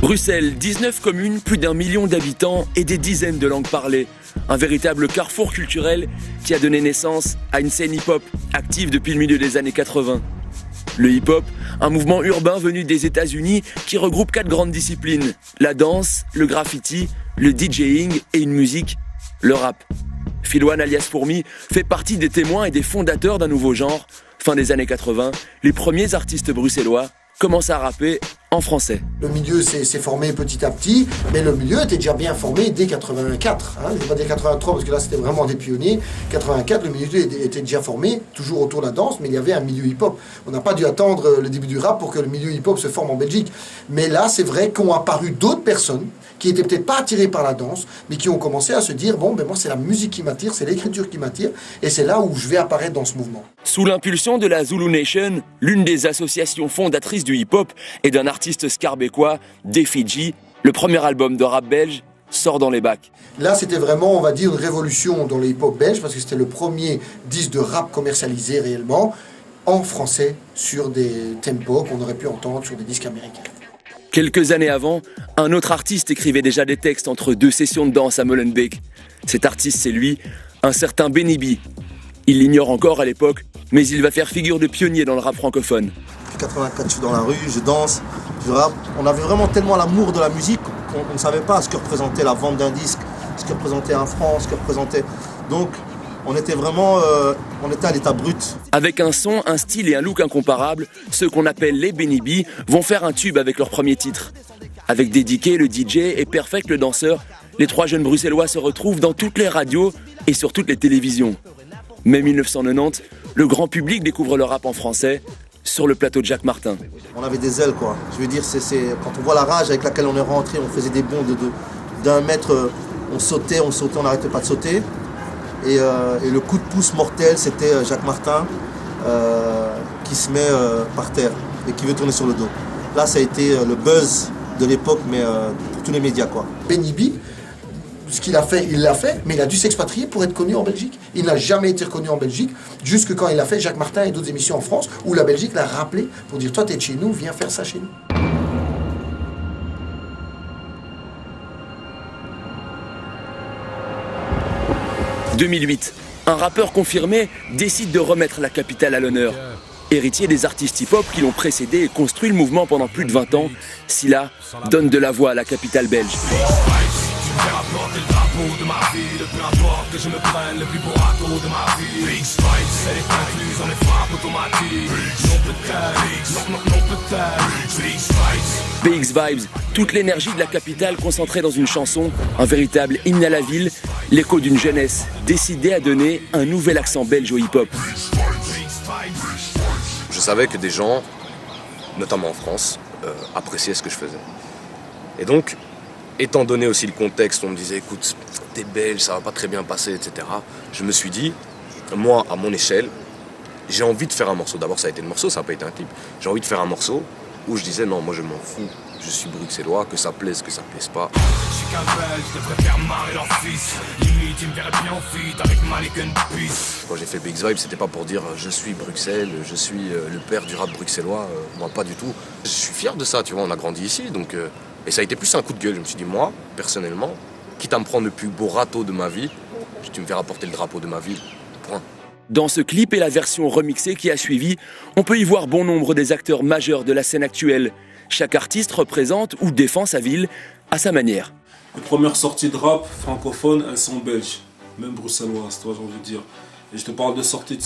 Bruxelles, 19 communes, plus d'1 million d'habitants et des dizaines de langues parlées. Un véritable carrefour culturel qui a donné naissance à une scène hip-hop active depuis le milieu des années 80. Le hip-hop, un mouvement urbain venu des États-Unis qui regroupe 4 grandes disciplines. La danse, le graffiti, le DJing et une musique, le rap. Phil One alias Fourmi fait partie des témoins et des fondateurs d'un nouveau genre. Fin des années 80, les premiers artistes bruxellois commencent à rapper en français. Le milieu s'est formé petit à petit, mais le milieu était déjà bien formé dès 84. Je ne vais pas dire 83 parce que là c'était vraiment des pionniers. 84, le milieu était déjà formé, toujours autour de la danse, mais il y avait un milieu hip-hop. On n'a pas dû attendre le début du rap pour que le milieu hip-hop se forme en Belgique. Mais là, c'est vrai qu'ont apparu d'autres personnes qui n'étaient peut-être pas attirées par la danse, mais qui ont commencé à se dire, bon, ben moi c'est la musique qui m'attire, c'est l'écriture qui m'attire, et c'est là où je vais apparaître dans ce mouvement. Sous l'impulsion de la Zulu Nation, l'une des associations fondatrices du hip-hop et d'un artiste scarbécois, Defiji, le premier album de rap belge sort dans les bacs. Là, c'était vraiment, on va dire, une révolution dans le hip-hop belge, parce que c'était le premier disque de rap commercialisé réellement, en français, sur des tempos qu'on aurait pu entendre sur des disques américains. Quelques années avant, un autre artiste écrivait déjà des textes entre 2 sessions de danse à Molenbeek. Cet artiste, c'est lui, un certain Benny B. Il l'ignore encore à l'époque, mais il va faire figure de pionnier dans le rap francophone. 84, je suis dans la rue, je danse, je rappe. On avait vraiment tellement l'amour de la musique qu'on ne savait pas ce que représentait la vente d'un disque, ce que représentait un franc, ce que représentait... Donc, on était vraiment à l'état brut. Avec un son, un style et un look incomparables, ceux qu'on appelle les Benny B vont faire un tube avec leur premier titre. Avec Dédiqué, le DJ, et Perfect, le danseur, les 3 jeunes bruxellois se retrouvent dans toutes les radios et sur toutes les télévisions. Mai 1990, le grand public découvre le rap en français sur le plateau de Jacques Martin. On avait des ailes, quoi. Je veux dire, quand on voit la rage avec laquelle on est rentré, on faisait des bonds d'1 mètre, on sautait, on n'arrêtait pas de sauter. Et le coup de pouce mortel, c'était Jacques Martin qui se met par terre et qui veut tourner sur le dos. Là, ça a été le buzz de l'époque, mais pour tous les médias, quoi. Benny B, ce qu'il a fait, il l'a fait, mais il a dû s'expatrier pour être connu en Belgique. Il n'a jamais été reconnu en Belgique, jusque quand il a fait Jacques Martin et d'autres émissions en France, où la Belgique l'a rappelé pour dire « Toi, t'es de chez nous, viens faire ça chez nous ». 2008, un rappeur confirmé décide de remettre la capitale à l'honneur. Héritier des artistes hip-hop qui l'ont précédé et construit le mouvement pendant plus de 20 ans, Silla donne de la voix à la capitale belge. BX Vibes, toute l'énergie de la capitale concentrée dans une chanson, un véritable hymne à la ville, l'écho d'une jeunesse décidée à donner un nouvel accent belge au hip-hop. Je savais que des gens, notamment en France, appréciaient ce que je faisais. Et donc, étant donné aussi le contexte, on me disait, écoute, t'es belge, ça va pas très bien passer, etc. Je me suis dit, moi, à mon échelle, j'ai envie de faire un morceau. D'abord, ça a été le morceau, ça n'a pas été un clip. J'ai envie de faire un morceau où je disais, non, moi je m'en fous, je suis bruxellois, que ça plaise pas. Je suis qu'un belge, je devrais faire marrer leur fils. Limite, ils me verraient bien en feat avec Malik and Peace. Quand j'ai fait BX Vibe, c'était pas pour dire je suis Bruxelles, je suis le père du rap bruxellois, moi pas du tout. Je suis fier de ça, tu vois, on a grandi ici, donc... Et ça a été plus un coup de gueule, je me suis dit, moi, personnellement, quitte à me prendre le plus beau râteau de ma vie, tu me fais rapporter le drapeau de ma ville, point. Dans ce clip et la version remixée qui a suivi, on peut y voir bon nombre des acteurs majeurs de la scène actuelle. Chaque artiste représente ou défend sa ville à sa manière. Les premières sorties de rap francophones, elles sont belges, même bruxelloises, toi j'ai envie de dire. Et je te parle de sorties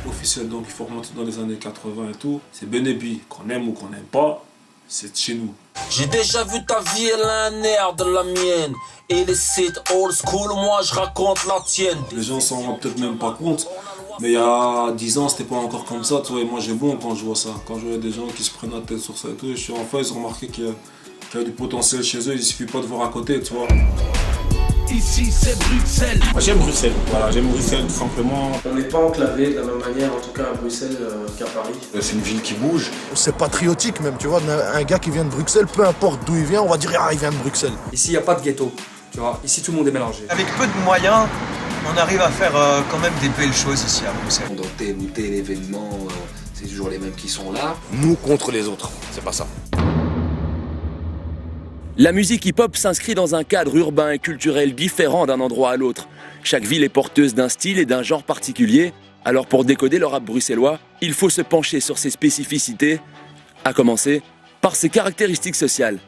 officielles, donc il faut remonter dans les années 80 et tout. C'est Benny B, qu'on aime ou qu'on n'aime pas, c'est de chez nous. J'ai déjà vu ta vie, elle a un air de la mienne. Et les sites old school, moi je raconte la tienne. Les gens s'en rendent peut-être même pas compte. Mais il y a 10 ans, c'était pas encore comme ça, tu vois, et moi j'ai bon quand je vois ça. Quand je vois des gens qui se prennent la tête sur ça et tout, je suis enfin, ils ont remarqué qu'il y a du potentiel chez eux, il suffit pas de voir à côté, tu vois. Ici c'est Bruxelles. Moi j'aime Bruxelles, voilà, j'aime Bruxelles tout simplement. On n'est pas enclavé de la même manière, en tout cas à Bruxelles qu'à Paris. C'est une ville qui bouge. C'est patriotique même, tu vois, un gars qui vient de Bruxelles, peu importe d'où il vient, on va dire ah il vient de Bruxelles. Ici il n'y a pas de ghetto, tu vois, ici tout le monde est mélangé. Avec peu de moyens, on arrive à faire quand même des belles choses ici à Bruxelles. Dans tel ou tel événement, c'est toujours les mêmes qui sont là. Nous contre les autres, c'est pas ça. La musique hip-hop s'inscrit dans un cadre urbain et culturel différent d'un endroit à l'autre. Chaque ville est porteuse d'un style et d'un genre particulier. Alors pour décoder le rap bruxellois, il faut se pencher sur ses spécificités, à commencer par ses caractéristiques sociales.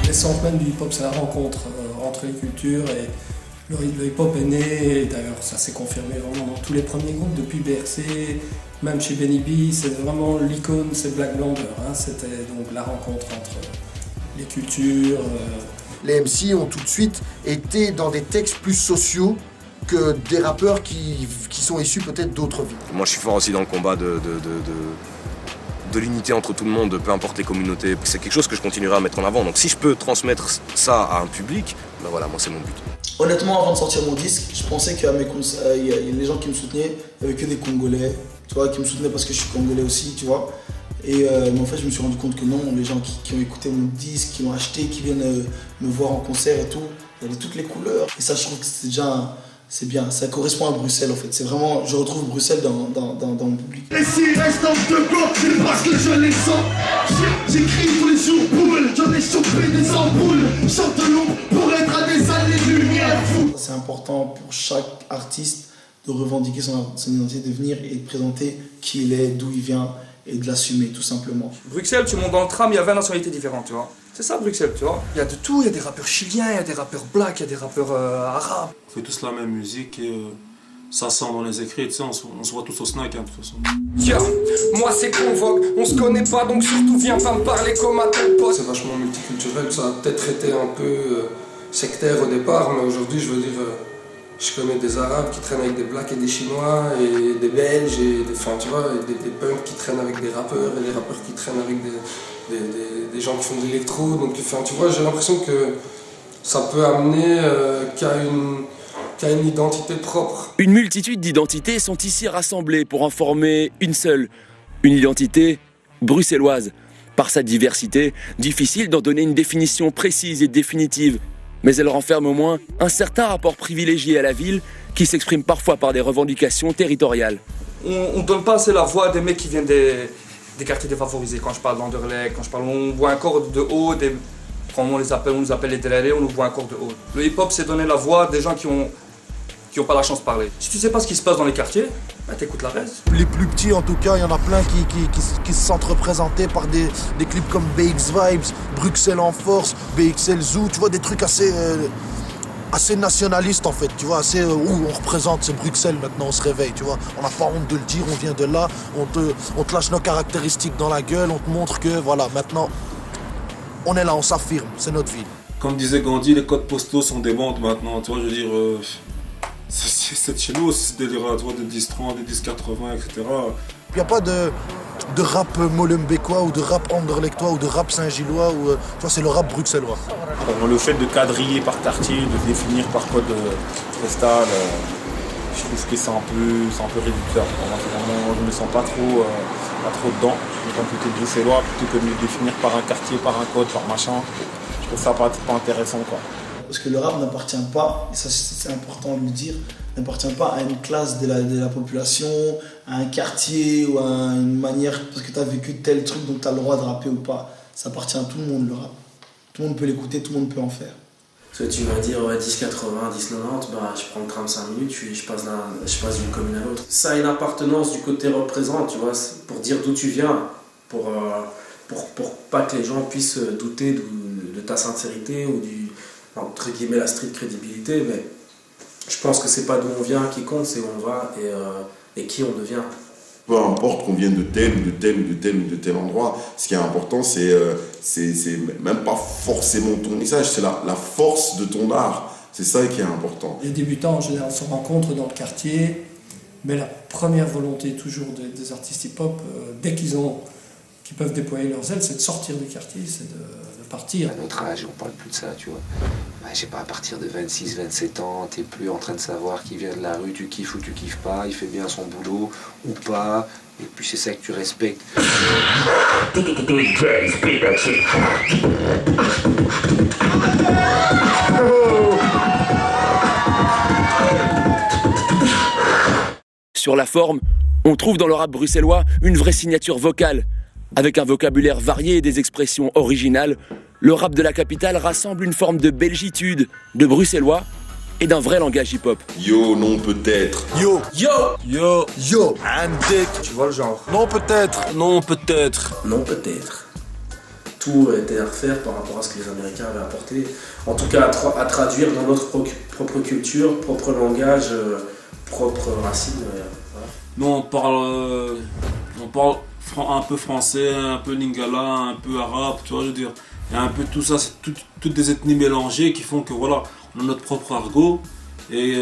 L'essence même du hip-hop, c'est la rencontre entre les cultures et le hip-hop est né, et d'ailleurs ça s'est confirmé vraiment dans tous les premiers groupes, depuis BRC, même chez Benny B, c'est vraiment l'icône, c'est Black Blamber, hein, c'était donc la rencontre entre les cultures. Les MC ont tout de suite été dans des textes plus sociaux que des rappeurs qui sont issus peut-être d'autres vies. Moi je suis fort aussi dans le combat de l'unité entre tout le monde, peu importe les communautés. C'est quelque chose que je continuerai à mettre en avant. Donc si je peux transmettre ça à un public, ben voilà, moi c'est mon but. Honnêtement, avant de sortir mon disque, je pensais qu'il y a les gens qui me soutenaient, il n'y avait que des Congolais, tu vois, qui me soutenaient parce que je suis Congolais aussi, tu vois. Mais en fait, je me suis rendu compte que non, les gens qui ont écouté mon disque, qui l'ont acheté, qui viennent me voir en concert et tout, il y avait toutes les couleurs. Et ça, je trouve que c'est déjà... C'est bien, ça correspond à Bruxelles en fait. C'est vraiment, je retrouve Bruxelles dans mon public. Et s'il reste en deux blocs, c'est parce que je les sens. J'écris tous les jours boule, j'en ai chopé des ampoules. Chante l'ombre pour être à des années-lumière fou. C'est important pour chaque artiste de revendiquer son identité, de venir et de présenter qui il est, d'où il vient et de l'assumer tout simplement. Bruxelles, tu montes dans le tram, il y a 20 nationalités différentes, tu vois. C'est ça Bruxelles, tu vois. Il y a de tout, il y a des rappeurs chiliens, il y a des rappeurs blacks, il y a des rappeurs arabes. On fait tous la même musique et ça sent dans les écrits, tu sais, on se voit tous au snack, hein, de toute façon. Yo, moi c'est Convoque, on se connaît pas donc surtout viens pas me parler comme à ton pote. C'est vachement multiculturel, ça a peut-être été un peu sectaire au départ, mais aujourd'hui je veux dire, je connais des Arabes qui traînent avec des Blacks et des Chinois, et des Belges, et tu vois, et des punks qui traînent avec des rappeurs, et des rappeurs qui traînent avec des gens qui font de l'électro, donc tu vois, j'ai l'impression que ça peut amener qu'à une identité propre. Une multitude d'identités sont ici rassemblées pour en former une seule, une identité bruxelloise. Par sa diversité, difficile d'en donner une définition précise et définitive, mais elle renferme au moins un certain rapport privilégié à la ville qui s'exprime parfois par des revendications territoriales. On ne donne pas assez la voix à des mecs qui viennent des quartiers défavorisés. Quand je parle d'Anderlecht, quand je parle, on voit encore de haut, quand on nous appelle les délalés, on nous voit encore de haut. Le hip-hop, c'est donner la voix à des gens qui ont pas la chance de parler. Si tu sais pas ce qui se passe dans les quartiers, bah t'écoutes la reste. Les plus petits en tout cas, il y en a plein qui se sentent représentés par des clips comme BX Vibes, Bruxelles en force, BXL Zoo, tu vois, des trucs assez nationalistes en fait, tu vois, assez où on représente, c'est Bruxelles maintenant, on se réveille, tu vois. On n'a pas honte de le dire, on vient de là, on te lâche nos caractéristiques dans la gueule, on te montre que voilà, maintenant, on est là, on s'affirme, c'est notre ville. Comme disait Gandhi, les codes postaux sont des bandes maintenant, tu vois, je veux dire, c'est chez nous, c'est des délire, tu vois, des 10-30, des 10-80, etc. Il n'y a pas de rap molenbeekois ou de rap anderlechtois ou de rap saint-gillois, tu vois, c'est le rap bruxellois. Le fait de quadriller par quartier, de définir par code postal, je trouve que c'est un peu réducteur. Je ne me sens pas trop dedans, étant plutôt bruxellois, plutôt que de me définir par un quartier, par un code, par machin. Je trouve ça pas intéressant, quoi. Parce que le rap n'appartient pas, et ça c'est important de le dire, n'appartient pas à une classe de la population, à un quartier ou à une manière, parce que tu as vécu tel truc donc tu as le droit de rapper ou pas. Ça appartient à tout le monde le rap. Tout le monde peut l'écouter, tout le monde peut en faire. Parce que tu vas dire 10-80, 10-90, bah, je prends le tram 5 minutes, je passe d'une commune à l'autre. Ça a une appartenance du côté représente, tu vois, pour dire d'où tu viens, pour pas que les gens puissent douter de ta sincérité ou entre guillemets la street crédibilité, mais je pense que c'est pas d'où on vient qui compte, c'est où on va et qui on devient. Peu importe qu'on vienne de tel ou de tel ou de tel ou de tel endroit, ce qui est important c'est même pas forcément ton message, c'est la force de ton art, c'est ça qui est important. Les débutants en général se rencontrent dans le quartier, mais la première volonté toujours des artistes hip-hop, dès qu'ils peuvent déployer leurs ailes, c'est de sortir du quartier, c'est de partir. À notre âge, on parle plus de ça, tu vois. Je sais pas, à partir de 26, 27 ans, t'es plus en train de savoir qui vient de la rue, tu kiffes ou tu kiffes pas, il fait bien son boulot ou pas, et puis c'est ça que tu respectes. Sur la forme, On trouve dans le rap bruxellois une vraie signature vocale. Avec un vocabulaire varié et des expressions originales, le rap de la capitale rassemble une forme de belgitude, de bruxellois et d'un vrai langage hip-hop. Yo, non peut-être. Yo, yo, yo, yo, un dick. Tu vois le genre. Non peut-être, non peut-être. Non peut-être. Tout était à refaire par rapport à ce que les Américains avaient apporté. En tout cas, à traduire dans notre propre culture, propre langage, propre racine. Voilà. Nous, on parle un peu français, un peu lingala, un peu arabe, tu vois, je veux dire. Il y a un peu tout ça, c'est toutes des ethnies mélangées qui font que voilà, on a notre propre argot et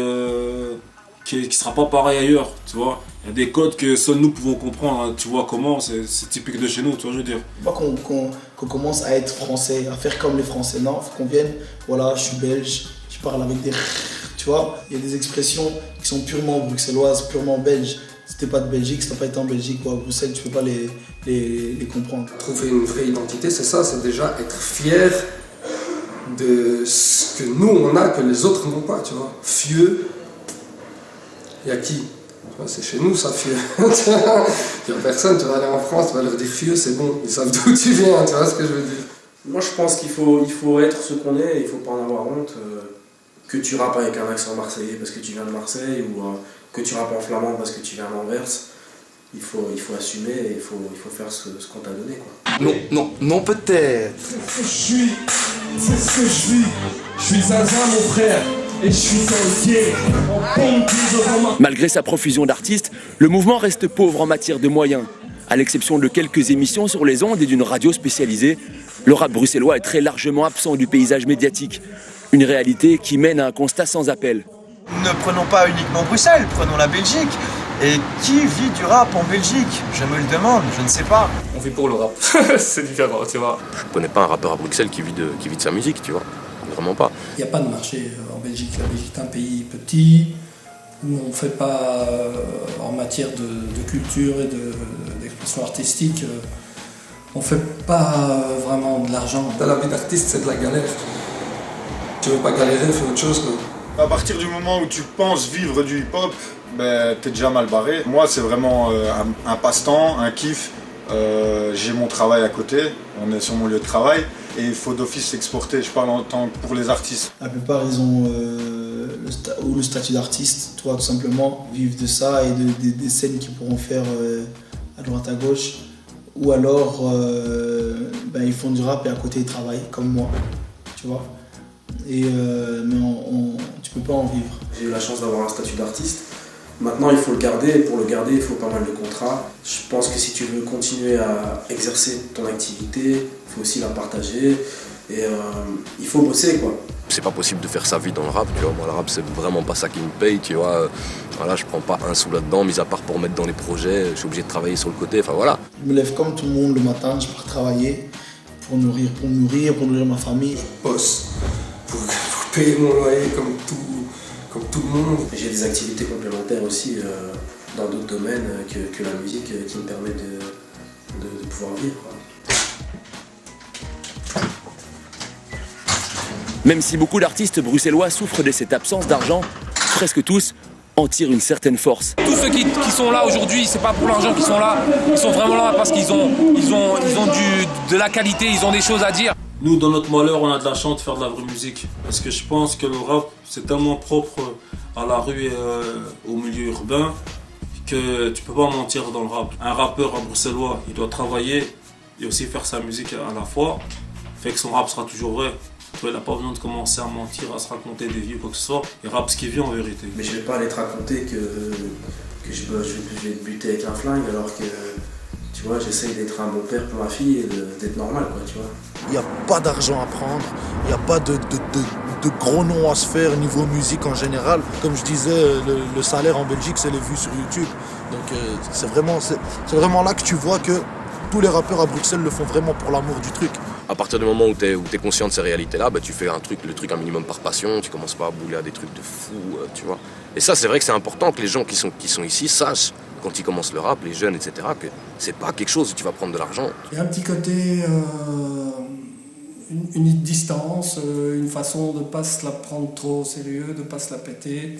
qui sera pas pareil ailleurs, tu vois. Il y a des codes que seuls nous pouvons comprendre, hein, tu vois comment, c'est typique de chez nous, tu vois, je veux dire. Pas qu'on commence à être français, à faire comme les Français, non, faut qu'on vienne, voilà, je suis belge, je parle avec des... Tu vois, il y a des expressions qui sont purement bruxelloises, purement belges. Si t'es pas de Belgique, si t'as pas été en Belgique ou à Bruxelles, tu peux pas les comprendre. Trouver une vraie identité, c'est ça, c'est déjà être fier de ce que nous on a, que les autres n'ont pas, tu vois. Fieux, il y a qui? C'est chez nous ça, fieux. Il y a personne, tu vas aller en France, tu vas leur dire fieux, c'est bon, ils savent d'où tu viens, tu vois ce que je veux dire. Moi je pense qu'il faut être ce qu'on est, il faut pas en avoir honte. Que tu rappes avec un accent marseillais parce que tu viens de Marseille ou que tu rappes en flamand parce que tu viens d'Anvers, il faut assumer et il faut faire ce qu'on t'a donné, quoi. Non peut-être. C'est ce que je suis. Je suis Zaza, mon frère, et je suis entier. Malgré sa profusion d'artistes, le mouvement reste pauvre en matière de moyens. À l'exception de quelques émissions sur les ondes et d'une radio spécialisée, le rap bruxellois est très largement absent du paysage médiatique. Une réalité qui mène à un constat sans appel. Ne prenons pas uniquement Bruxelles, prenons la Belgique. Et qui vit du rap en Belgique? Je me le demande, je ne sais pas. On vit pour le rap, c'est différent, tu vois. Je connais pas un rappeur à Bruxelles qui vit de sa musique, tu vois. Vraiment pas. Il n'y a pas de marché en Belgique. La Belgique est un pays petit, où on ne fait pas, en matière de culture et d'expression artistique, on ne fait pas vraiment de l'argent. Dans la vie d'artiste, c'est de la galère. Tu veux pas galérer, fais autre chose, quoi. À partir du moment où tu penses vivre du hip-hop, ben, t'es déjà mal barré. Moi, c'est vraiment un passe-temps, un kiff. J'ai mon travail à côté, on est sur mon lieu de travail et il faut d'office s'exporter. Je parle en tant que pour les artistes. La plupart, ils ont le statut d'artiste, toi, tout simplement, vivent de ça et des scènes qu'ils pourront faire à droite à gauche. Ou alors, ben, ils font du rap et à côté, ils travaillent, comme moi, tu vois. Mais tu peux pas en vivre. J'ai eu la chance d'avoir un statut d'artiste. Maintenant, il faut le garder. Et pour le garder, il faut pas mal de contrats. Je pense que si tu veux continuer à exercer ton activité, il faut aussi la partager. Et il faut bosser, quoi. C'est pas possible de faire sa vie dans le rap, tu vois. Moi, le rap, c'est vraiment pas ça qui me paye, tu vois. Voilà, je prends pas un sou là-dedans, mis à part pour mettre dans les projets. Je suis obligé de travailler sur le côté, enfin voilà. Je me lève comme tout le monde le matin, je pars travailler pour nourrir ma famille. Je bosse pour payer mon loyer comme tout le monde. J'ai des activités complémentaires aussi dans d'autres domaines que la musique qui me permet de pouvoir vivre, quoi. Même si beaucoup d'artistes bruxellois souffrent de cette absence d'argent, presque tous en tirent une certaine force. Tous ceux qui sont là aujourd'hui, c'est pas pour l'argent qu'ils sont là, ils sont vraiment là parce qu'ils ont de la qualité, ils ont des choses à dire. Nous, dans notre malheur, on a de la chance de faire de la vraie musique. Parce que je pense que le rap, c'est tellement propre à la rue et au milieu urbain que tu peux pas mentir dans le rap. Un rappeur à bruxellois, il doit travailler et aussi faire sa musique à la fois, fait que son rap sera toujours vrai. Il n'a pas besoin de commencer à mentir, à se raconter des vies ou quoi que ce soit. Il rappe ce qu'il vit en vérité. Mais je vais pas aller te raconter que je vais te buter avec un flingue alors que, tu vois, j'essaye d'être un bon père pour ma fille et d'être normal, quoi, tu vois. Il n'y a pas d'argent à prendre, il n'y a pas de gros noms à se faire niveau musique en général. Comme je disais, le salaire en Belgique, c'est les vues sur YouTube. Donc c'est vraiment là que tu vois que tous les rappeurs à Bruxelles le font vraiment pour l'amour du truc. À partir du moment où tu es conscient de ces réalités-là, bah, tu fais le truc un minimum par passion, tu commences pas à bouler à des trucs de fou, tu vois. Et ça, c'est vrai que c'est important que les gens qui sont ici sachent, quand ils commencent le rap, les jeunes, etc., que c'est pas quelque chose où tu vas prendre de l'argent. Il y a un petit côté, une distance, une façon de ne pas se la prendre trop au sérieux, de ne pas se la péter.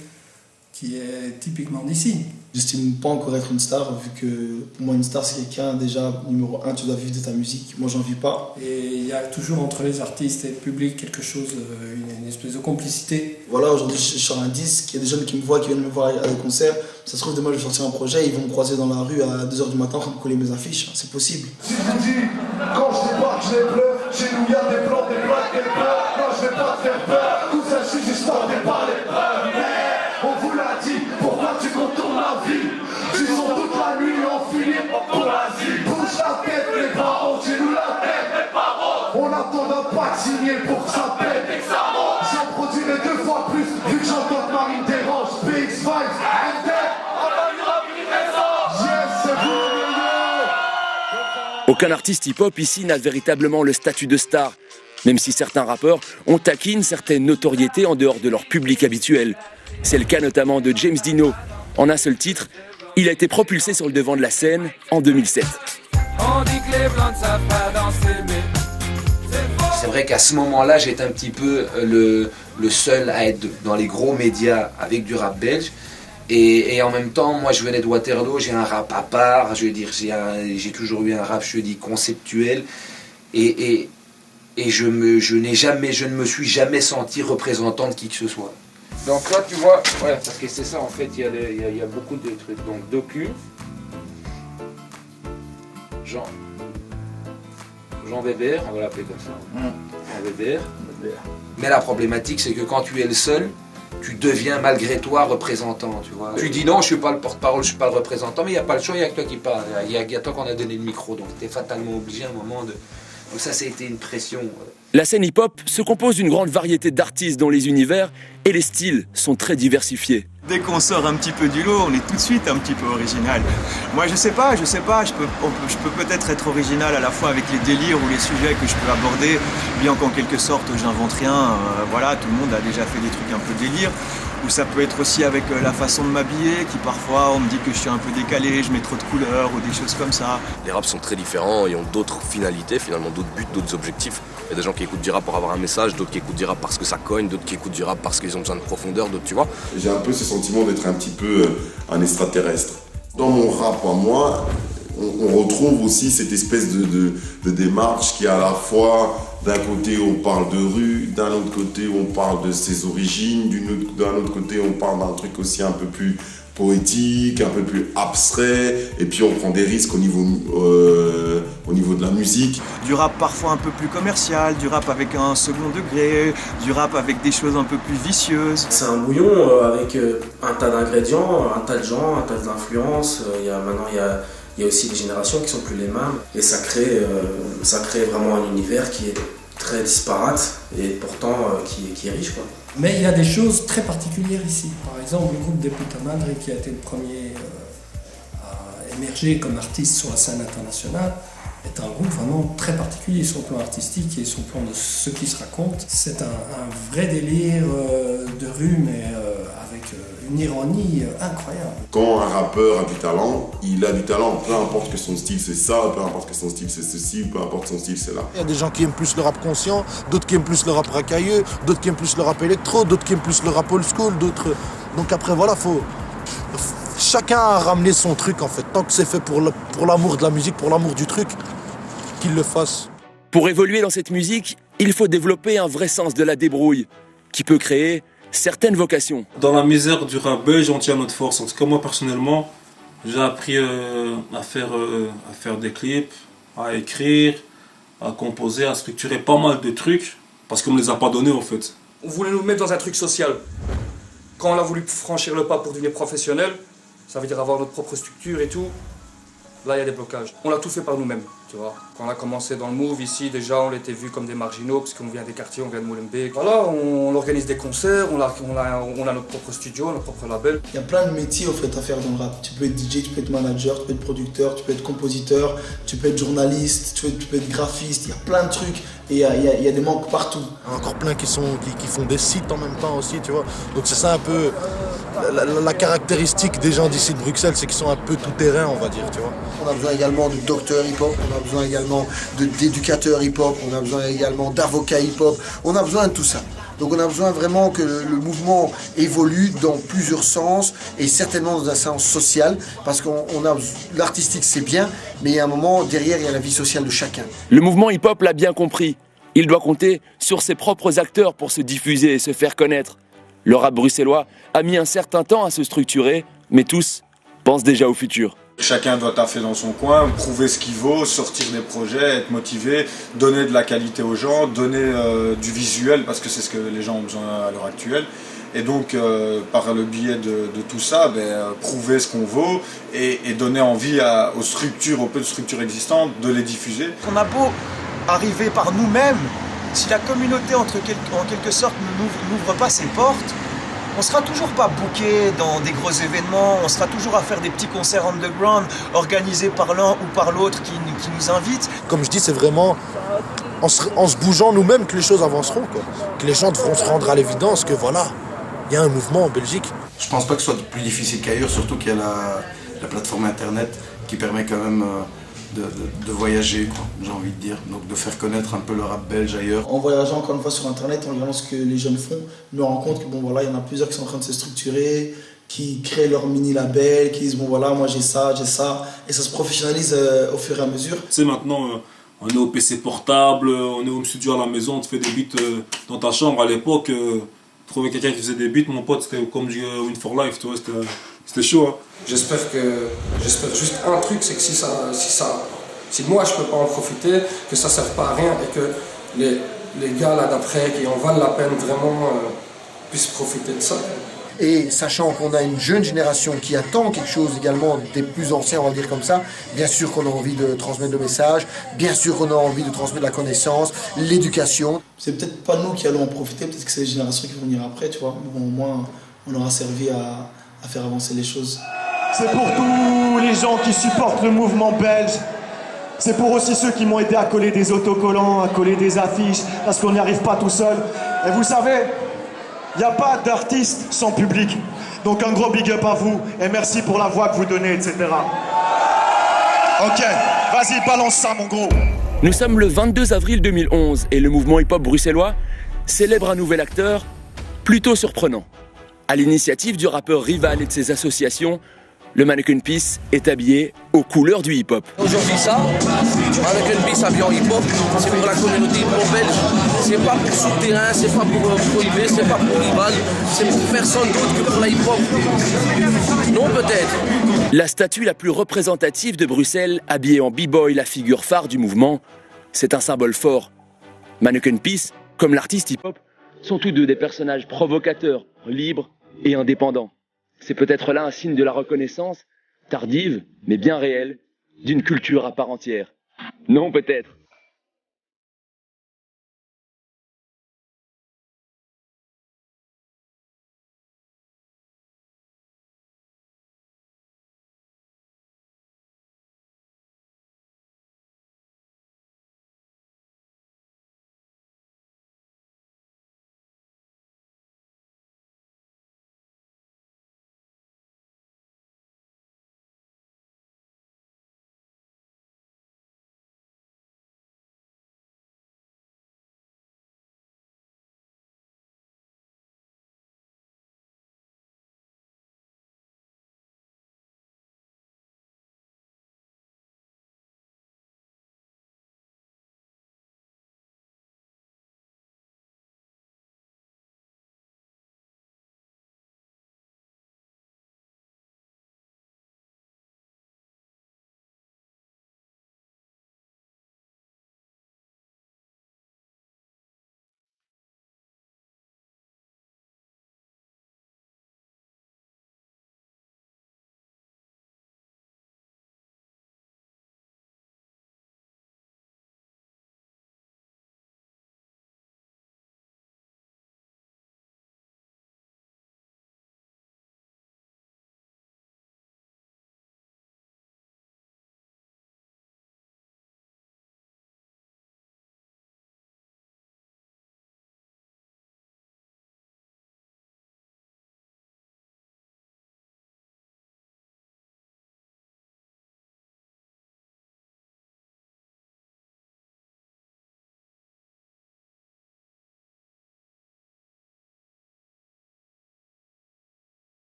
qui est typiquement d'ici. J'estime pas encore être une star, vu que pour moi une star c'est quelqu'un déjà, numéro 1, tu dois vivre de ta musique, moi j'en vis pas. Et il y a toujours entre les artistes et le public quelque chose, une espèce de complicité. Voilà, aujourd'hui je sors un disque, il y a des jeunes qui me voient, qui viennent me voir à des concerts, ça se trouve demain je vais sortir un projet, ils vont me croiser dans la rue à 2h du matin en train de coller mes affiches, c'est possible. Si je vous dis, quand je débarque, je les pleure, chez nous y a des plans, des plaques, des pleurs, non je vais pas te faire peur, tout ça je suis juste porté par les preuves, mais on vous l'a dit, pourquoi tu contournes la vie? Tu sont toute la nuit enfilés pour l'asile. Bouge la tête les parents, tu nous la tête les parents. On attend d'un pack signé pour que ça pète et que ça monte. J'en produirai 2 fois plus, vu que j'entends que Marine dérange. BX Vibes, and then, on va lui remplir les anges. Yes, c'est vous le meilleur. Aucun artiste hip-hop ici n'a véritablement le statut de star, même si certains rappeurs ont acquis une certaine notoriété en dehors de leur public habituel. C'est le cas notamment de James Dino. En un seul titre, il a été propulsé sur le devant de la scène en 2007. On dit que les blancs ne savent pas danser, mais c'est vrai qu'à ce moment-là, j'étais un petit peu le seul à être dans les gros médias avec du rap belge. Et en même temps, moi je venais de Waterloo, j'ai un rap à part, je veux dire, j'ai toujours eu un rap, je dis, conceptuel. Et je ne me suis jamais senti représentant de qui que ce soit. Donc là, tu vois, voilà, parce que c'est ça, en fait, il y a beaucoup de trucs. Donc, Docu, Jean Weber, on va l'appeler comme ça. Jean Weber. Mais la problématique, c'est que quand tu es le seul, tu deviens malgré toi représentant, tu vois. Tu dis non, je suis pas le porte-parole, je suis pas le représentant, mais il n'y a pas le choix, il n'y a que toi qui parle. Il y a toi qu'on a donné le micro, donc tu es fatalement obligé à un moment de... Donc ça a été une pression. La scène hip-hop se compose d'une grande variété d'artistes dont les univers et les styles sont très diversifiés. Dès qu'on sort un petit peu du lot, on est tout de suite un petit peu original. Moi je sais pas, je peux peut-être être original à la fois avec les délires ou les sujets que je peux aborder, bien qu'en quelque sorte j'invente rien, voilà, tout le monde a déjà fait des trucs un peu délire. Ou ça peut être aussi avec la façon de m'habiller, qui parfois on me dit que je suis un peu décalé, je mets trop de couleurs ou des choses comme ça. Les raps sont très différents et ont d'autres finalités, finalement d'autres buts, d'autres objectifs. Il y a des gens qui écoutent du rap pour avoir un message, d'autres qui écoutent du rap parce que ça cogne, d'autres qui écoutent du rap parce qu'ils ont besoin de profondeur, d'autres, tu vois. J'ai un peu ce sentiment d'être un petit peu un extraterrestre. Dans mon rap à moi, on retrouve aussi cette espèce de démarche qui est à la fois, d'un côté on parle de rue, d'un autre côté on parle de ses origines, d'un autre côté on parle d'un truc aussi un peu plus poétique, un peu plus abstrait, et puis on prend des risques au niveau de la musique. Du rap parfois un peu plus commercial, du rap avec un second degré, du rap avec des choses un peu plus vicieuses. C'est un bouillon avec un tas d'ingrédients, un tas de gens, un tas d'influences. Maintenant il y a aussi des générations qui sont plus les mêmes, et ça crée vraiment un univers qui est très disparate et pourtant qui est riche, quoi. Mais il y a des choses très particulières ici. Par exemple, le groupe des Puta Madre, qui a été le premier à émerger comme artiste sur la scène internationale, est un groupe vraiment très particulier sur le plan artistique et sur le plan de ce qui se raconte. C'est un vrai délire de rue, mais avec une ironie incroyable. Quand un rappeur a du talent, il a du talent, peu importe que son style c'est ça, peu importe que son style c'est ceci, peu importe son style c'est là. Il y a des gens qui aiment plus le rap conscient, d'autres qui aiment plus le rap racailleux, d'autres qui aiment plus le rap électro, d'autres qui aiment plus le rap old school, d'autres... Donc après voilà, chacun a ramené son truc en fait. Tant que c'est fait pour l'amour de la musique, pour l'amour du truc, qu'il le fasse. Pour évoluer dans cette musique, il faut développer un vrai sens de la débrouille, qui peut créer certaines vocations. Dans la misère du rap belge, on tient notre force. En tout cas, moi personnellement, j'ai appris à faire des clips, à écrire, à composer, à structurer pas mal de trucs, parce qu'on ne les a pas donnés en fait. On voulait nous mettre dans un truc social. Quand on a voulu franchir le pas pour devenir professionnel, ça veut dire avoir notre propre structure et tout, là il y a des blocages. On l'a tout fait par nous-mêmes, tu vois. Quand on a commencé dans le Move ici, déjà on était vus comme des marginaux, parce qu'on vient des quartiers, on vient de Molenbeek. Voilà, on organise des concerts, on a notre propre studio, notre propre label. Il y a plein de métiers au fait à faire dans le rap. Tu peux être DJ, tu peux être manager, tu peux être producteur, tu peux être compositeur, tu peux être journaliste, tu peux être graphiste, il y a plein de trucs. Et il y a des manques partout. Encore plein qui font des sites en même temps aussi, tu vois. Donc c'est ça un peu la caractéristique des gens d'ici de Bruxelles, c'est qu'ils sont un peu tout-terrain, on va dire, tu vois. On a besoin également de docteurs hip-hop, on a besoin également d'éducateurs hip-hop, on a besoin également d'avocats hip-hop, on a besoin de tout ça. Donc on a besoin vraiment que le mouvement évolue dans plusieurs sens et certainement dans un sens social, parce qu'on a l'artistique c'est bien, mais il y a un moment derrière il y a la vie sociale de chacun. Le mouvement hip-hop l'a bien compris. Il doit compter sur ses propres acteurs pour se diffuser et se faire connaître. Le rap bruxellois a mis un certain temps à se structurer, mais tous pensent déjà au futur. Chacun doit taffer dans son coin, prouver ce qu'il vaut, sortir des projets, être motivé, donner de la qualité aux gens, donner du visuel parce que c'est ce que les gens ont besoin à l'heure actuelle. Et donc par le biais de tout ça, prouver ce qu'on vaut et donner envie aux structures, aux peu de structures existantes de les diffuser. On a beau arriver par nous-mêmes, si la communauté en quelque sorte n'ouvre pas ses portes, on sera toujours pas booké dans des gros événements, on sera toujours à faire des petits concerts underground organisés par l'un ou par l'autre qui nous invite. Comme je dis, c'est vraiment en se bougeant nous-mêmes que les choses avanceront, quoi. Que les gens devront se rendre à l'évidence que voilà, il y a un mouvement en Belgique. Je pense pas que ce soit plus difficile qu'ailleurs, surtout qu'il y a la plateforme internet qui permet quand même de voyager, j'ai envie de dire, donc de faire connaître un peu le rap belge ailleurs. En voyageant encore une fois sur internet, en regardant ce que les jeunes font, je me rends compte que bon voilà, il y en a plusieurs qui sont en train de se structurer, qui créent leur mini-label, qui disent bon voilà, moi j'ai ça, et ça se professionnalise au fur et à mesure. Tu sais, maintenant, on est au PC portable, on est au studio à la maison, tu fais des beats dans ta chambre. À l'époque, trouver quelqu'un qui faisait des beats, mon pote, c'était comme Win for Life, tu vois, c'était chaud. Hein. J'espère juste un truc, c'est que si moi je peux pas en profiter, que ça sert pas à rien et que les gars là d'après qui en valent la peine vraiment puissent profiter de ça. Et sachant qu'on a une jeune génération qui attend quelque chose également des plus anciens, on va le dire comme ça, bien sûr qu'on a envie de transmettre le message, bien sûr qu'on a envie de transmettre la connaissance, l'éducation. C'est peut-être pas nous qui allons en profiter, peut-être que c'est les générations qui vont venir après, tu vois. Bon, au moins, on aura servi à faire avancer les choses. C'est pour tous les gens qui supportent le mouvement belge. C'est pour aussi ceux qui m'ont aidé à coller des autocollants, à coller des affiches, parce qu'on n'y arrive pas tout seul. Et vous savez, il n'y a pas d'artiste sans public. Donc un gros big up à vous et merci pour la voix que vous donnez, etc. Ok, vas-y, balance ça mon gros. Nous sommes le 22 avril 2011 et le mouvement hip-hop bruxellois célèbre un nouvel acteur plutôt surprenant. À l'initiative du rappeur Rival et de ses associations, le Mannequin Peace est habillé aux couleurs du hip-hop. Aujourd'hui ça, Mannequin Peace habillé en hip-hop, c'est pour la communauté hip-hop belge. C'est pas pour souterrain, c'est pas pour prohiber, c'est pas pour Rival, c'est pour personne d'autre que pour la hip-hop. Non peut-être. La statue la plus représentative de Bruxelles, habillée en b-boy, la figure phare du mouvement, c'est un symbole fort. Mannequin Peace, comme l'artiste hip-hop, sont tous deux des personnages provocateurs, libres et indépendants. C'est peut-être là un signe de la reconnaissance, tardive, mais bien réelle, d'une culture à part entière. Non, peut-être.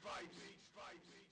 vibes.